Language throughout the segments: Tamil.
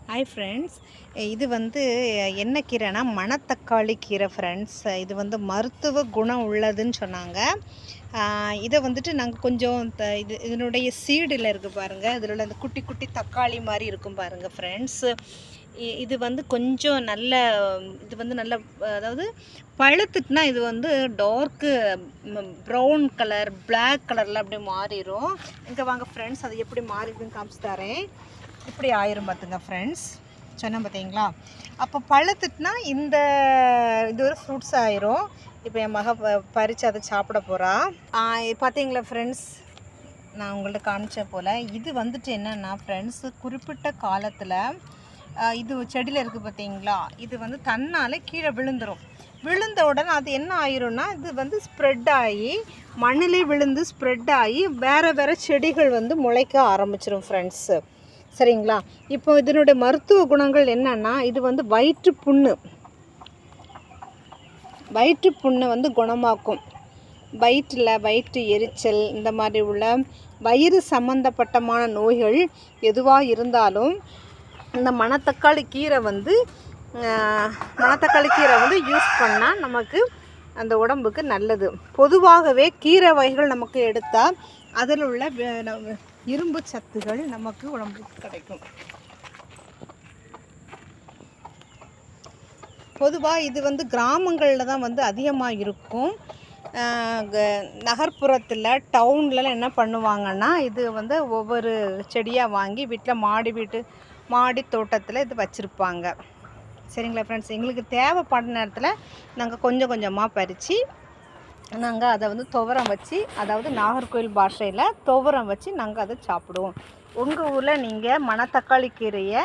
Hi friends. இது வந்து என்ன கீரைனா மணத்தக்காளி கீரை ஃப்ரெண்ட்ஸ். இது வந்து மருத்துவ குணம் உள்ளதுன்னு சொன்னாங்க. இதை வந்துட்டு நாங்கள் கொஞ்சம் இதனுடைய சீடில் இருக்குது பாருங்கள். இதில் உள்ள அந்த குட்டி குட்டி தக்காளி மாதிரி இருக்கும் பாருங்கள் ஃப்ரெண்ட்ஸ். இது வந்து கொஞ்சம் நல்ல இது வந்து நல்ல அதாவது பழுத்துட்டுனா இது வந்து டார்க்கு ப்ரௌன் கலர் பிளாக் கலரில் அப்படி மாறிடும். இங்கே வாங்க ஃப்ரெண்ட்ஸ், அது எப்படி மாறிடுதுன்னு காமிச்சு தரேன். இப்படி ஆயிரும் பார்த்துங்க ஃப்ரெண்ட்ஸ், சொன்னேன் பார்த்தீங்களா. அப்போ பழுத்துட்டுனா இது ஒரு ஃப்ரூட்ஸ் ஆயிரும். இப்போ என் மக பறித்து அதை சாப்பிட போகிறா. பார்த்தீங்களா ஃப்ரெண்ட்ஸ், நான் உங்கள்ட்ட காமிச்ச போல் இது வந்துட்டு என்னென்னா ஃப்ரெண்ட்ஸ், குறிப்பிட்ட காலத்தில் இது செடியில் இருக்குது பார்த்தீங்களா, இது வந்து தன்னால் கீழே விழுந்த உடனே அது என்ன ஆயிரும்னா இது வந்து ஸ்ப்ரெட் ஆகி மண்ணிலே விழுந்து ஸ்ப்ரெட் ஆகி வேறு செடிகள் வந்து முளைக்க ஆரம்பிச்சிடும் ஃப்ரெண்ட்ஸு. சரிங்களா. இப்போ இதனுடைய மருத்துவ குணங்கள் என்னென்னா, இது வந்து வயிற்று புண்ணை வந்து குணமாக்கும். வயிற்று எரிச்சல், இந்த மாதிரி உள்ள வயிறு சம்பந்தப்பட்டமான நோய்கள் எதுவாக இருந்தாலும் இந்த மணத்தக்காளி கீரை வந்து யூஸ் பண்ணால் நமக்கு அந்த உடம்புக்கு நல்லது. பொதுவாகவே கீரை வகைகள் நமக்கு எடுத்தால் அதில் உள்ள இரும்பு சத்துகள் நமக்கு உடம்புக்கு கிடைக்கும். பொதுவாக இது வந்து கிராமங்களில் தான் வந்து அதிகமாக இருக்கும். நகர்ப்புறத்தில் டவுன்லலாம் என்ன பண்ணுவாங்கன்னா, இது வந்து ஒவ்வொரு செடியாக வாங்கி வீட்டில் மாடி தோட்டத்தில் இது வச்சுருப்பாங்க. சரிங்களா ஃப்ரெண்ட்ஸ். எங்களுக்கு தேவைப்பட்ட நேரத்தில் நாங்கள் கொஞ்சம் கொஞ்சமாக பறித்து நாங்கள் அதை வந்து துவரம் வச்சு, அதாவது நாகர்கோவில் பாஷையில் துவரம் வச்சு நாங்கள் அதை சாப்பிடுவோம். உங்கள் ஊரில் நீங்கள் மணத்தக்காளி கீரையை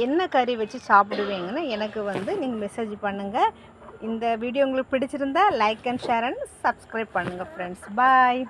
என்ன கறி வச்சு சாப்பிடுவீங்கன்னு எனக்கு வந்து நீங்கள் மெசேஜ் பண்ணுங்கள். இந்த வீடியோ உங்களுக்கு பிடிச்சிருந்தா like and share and subscribe பண்ணுங்கள் ஃப்ரெண்ட்ஸ். பாய்.